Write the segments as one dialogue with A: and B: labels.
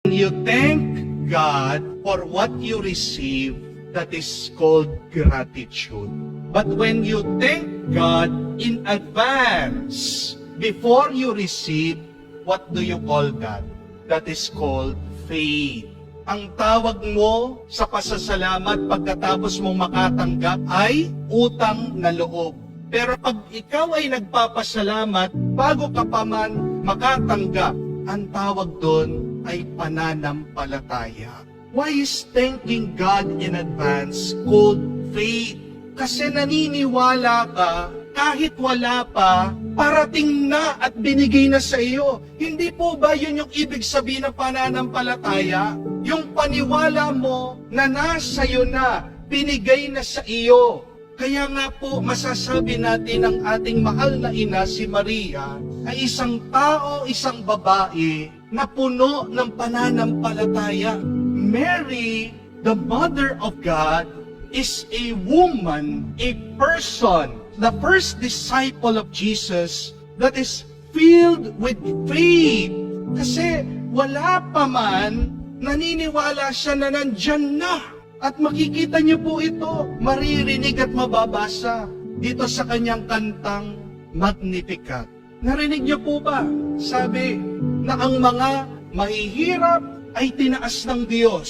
A: You thank God for what you receive, that is called gratitude. But when you thank God in advance, before you receive, what do you call that? That is called faith. Ang tawag mo sa pasasalamat pagkatapos mong makatanggap ay utang na loob. Pero pag ikaw ay nagpapasalamat bago ka pa man makatanggap, ang tawag doon ay pananampalataya. Why is thanking God in advance called faith? Kasi naniniwala ka, kahit wala pa, parating na at binigay na sa iyo. Hindi po ba yun yung ibig sabihin ng pananampalataya? Yung paniwala mo na nasa iyo na, binigay na sa iyo. Kaya nga po masasabi natin ang ating mahal na ina si Maria ay isang tao, isang babae na puno ng pananampalataya. Mary, the Mother of God, is a woman, a person, the first disciple of Jesus that is filled with faith. Kasi wala pa man, naniniwala siya na nandyan na. At makikita niyo po ito, maririnig at mababasa dito sa kanyang kantang Magnificat. Narinig niyo po ba? Sabi na ang mga mahihirap ay tinaas ng Diyos.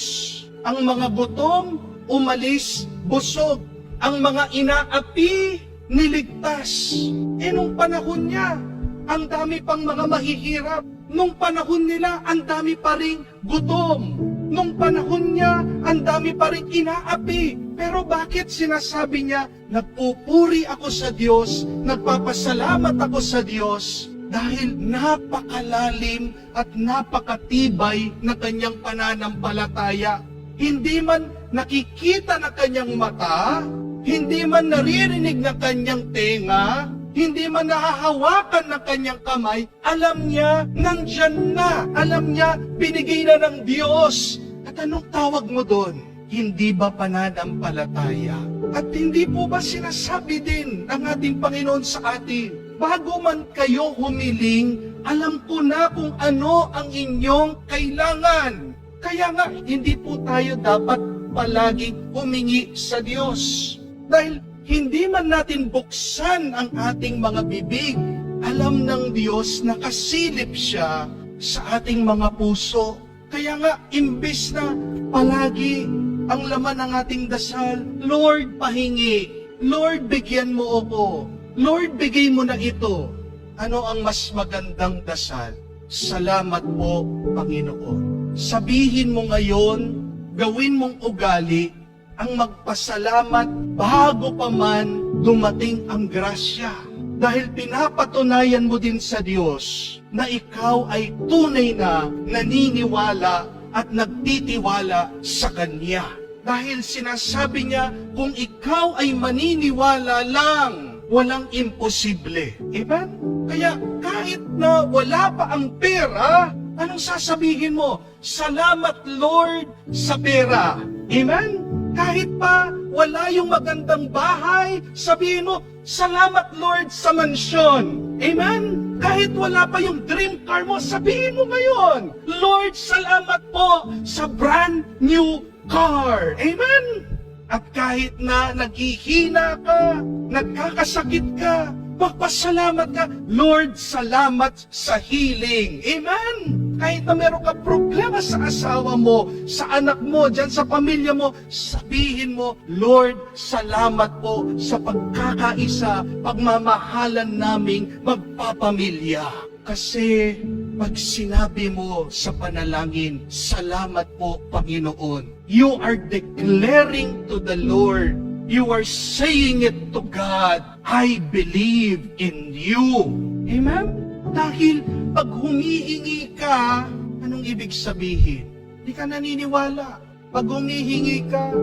A: Ang mga gutom, umalis, busog. Ang mga inaapi, niligtas. Nung panahon niya, ang dami pang mga mahihirap. Nung panahon nila, ang dami pa ring gutom. Nung panahon niya, ang dami pa rin inaapi. Pero bakit sinasabi niya, nagpupuri ako sa Diyos, nagpapasalamat ako sa Diyos, dahil napakalalim at napakatibay na kanyang pananampalataya. Hindi man nakikita na kanyang mata, hindi man naririnig na kanyang tenga, hindi man nahahawakan ng kanyang kamay, alam niya, nandyan na. Alam niya, binigay na ng Diyos. At anong tawag mo doon? Hindi ba pananampalataya? At hindi po ba sinasabi din ng ating Panginoon sa atin, bago man kayo humiling, alam ko na kung ano ang inyong kailangan. Kaya nga, hindi po tayo dapat palaging humingi sa Diyos. Dahil hindi man natin buksan ang ating mga bibig, alam ng Diyos na kasilip siya sa ating mga puso. Kaya nga, imbis na palagi ang laman ng ating dasal, Lord, pahingi. Lord, bigyan mo ako. Lord, bigay mo na ito. Ano ang mas magandang dasal? Salamat po, Panginoon. Sabihin mo ngayon, gawin mong ugali, ang magpasalamat bago pa man dumating ang grasya. Dahil pinapatunayan mo din sa Diyos na ikaw ay tunay na naniniwala at nagtitiwala sa Kanya. Dahil sinasabi niya, kung ikaw ay maniniwala lang, walang imposible. Amen? Kaya kahit na wala pa ang pera, anong sasabihin mo? Salamat Lord sa pera. Amen? Kahit pa wala yung magandang bahay, sabihin mo, salamat Lord sa mansyon. Amen? Kahit wala pa yung dream car mo, sabihin mo ngayon, Lord, salamat po sa brand new car. Amen? At kahit na naghihina ka, nagkakasakit ka, magpasalamat ka, Lord, salamat sa healing. Amen? Kahit na meron ka problema sa asawa mo, sa anak mo, dyan sa pamilya mo, sabihin mo, Lord, salamat po sa pagkakaisa, pagmamahalan naming magpapamilya. Kasi pag sinabi mo sa panalangin, salamat po, Panginoon, you are declaring to the Lord, you are saying it to God, I believe in you. Amen? Dahil pag humihingi ka, anong ibig sabihin? Hindi ka naniniwala. Pag humihingi ka,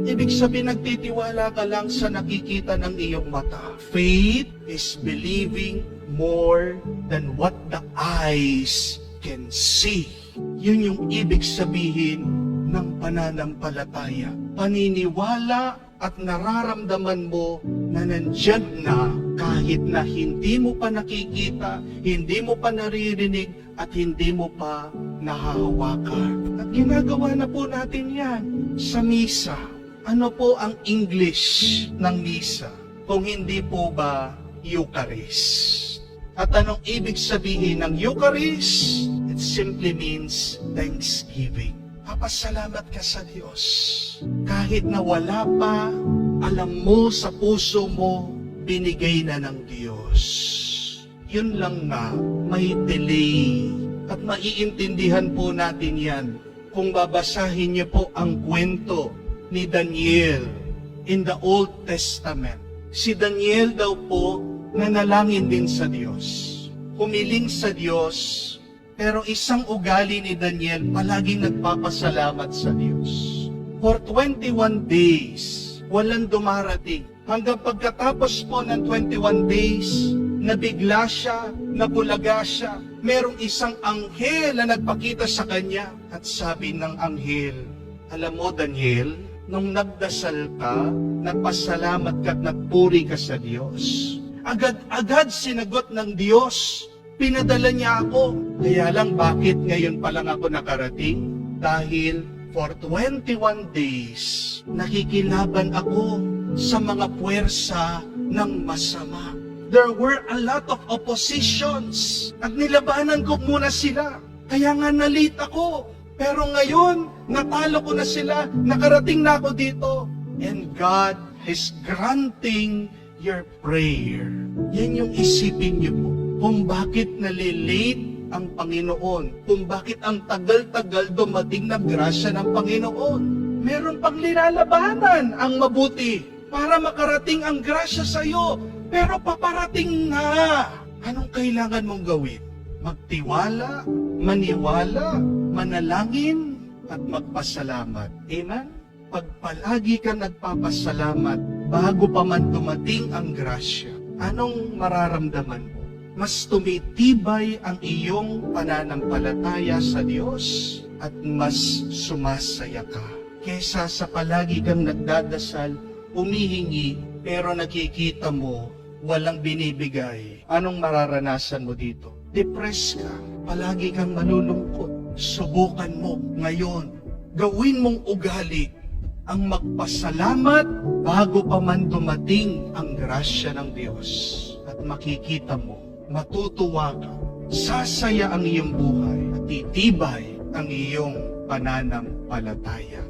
A: ibig sabihin nagtitiwala ka lang sa nakikita ng iyong mata. Faith is believing more than what the eyes can see. Yun yung ibig sabihin ng pananampalataya. Paniniwala at nararamdaman mo na nandyan na kahit na hindi mo pa nakikita, hindi mo pa naririnig, at hindi mo pa nahahawakan. At ginagawa na po natin yan sa misa. Ano po ang English ng misa? Kung hindi po ba Eucharist? At anong ibig sabihin ng Eucharist? It simply means thanksgiving. Papasalamat ka sa Diyos. Kahit na wala pa, alam mo sa puso mo, binigay na ng Diyos. Yun lang nga, may delay. At maiintindihan po natin yan kung babasahin niyo po ang kwento ni Daniel in the Old Testament. Si Daniel daw po nanalangin din sa Diyos. Humiling sa Diyos, pero isang ugali ni Daniel palaging nagpapasalamat sa Diyos. For 21 days, walang dumarating. Hanggang pagkatapos po ng 21 days, nabigla siya, nabulaga siya. Merong isang anghel na nagpakita sa kanya. At sabi ng anghel, alam mo Daniel, nung nagdasal ka, nagpasalamat ka at nagpuri ka sa Diyos. Agad-agad sinagot ng Diyos. Pinadala niya ako. Kaya lang bakit ngayon pa lang ako nakarating? Dahil for 21 days, nakikilaban ako sa mga puwersa ng masama. There were a lot of oppositions. At nilabanan ko muna sila. Kaya nga nalit ako. Pero ngayon, natalo ko na sila. Nakarating na ako dito. And God is granting your prayer. Yan yung isipin niyo po. Kung bakit nalilate ang Panginoon. Kung bakit ang tagal-tagal dumating na grasya ng Panginoon. Meron pang nilalabanan ang mabuti para makarating ang grasya sa iyo. Pero paparating na. Anong kailangan mong gawin? Magtiwala, maniwala, manalangin, at magpasalamat. Amen? Pag palagi ka nagpapasalamat bago pa man dumating ang grasya, anong mararamdaman mo? Mas tumitibay ang iyong pananampalataya sa Diyos at mas sumasaya ka. Kesa sa palagi kang nagdadasal, humihingi, pero nakikita mo, walang binibigay. Anong mararanasan mo dito? Depressed ka, palagi kang malulungkot. Subukan mo ngayon. Gawin mong ugali ang magpasalamat bago pa man dumating ang grasya ng Diyos. At makikita mo, matutuwa ka, sasaya ang iyong buhay, at titibay ang iyong pananampalataya.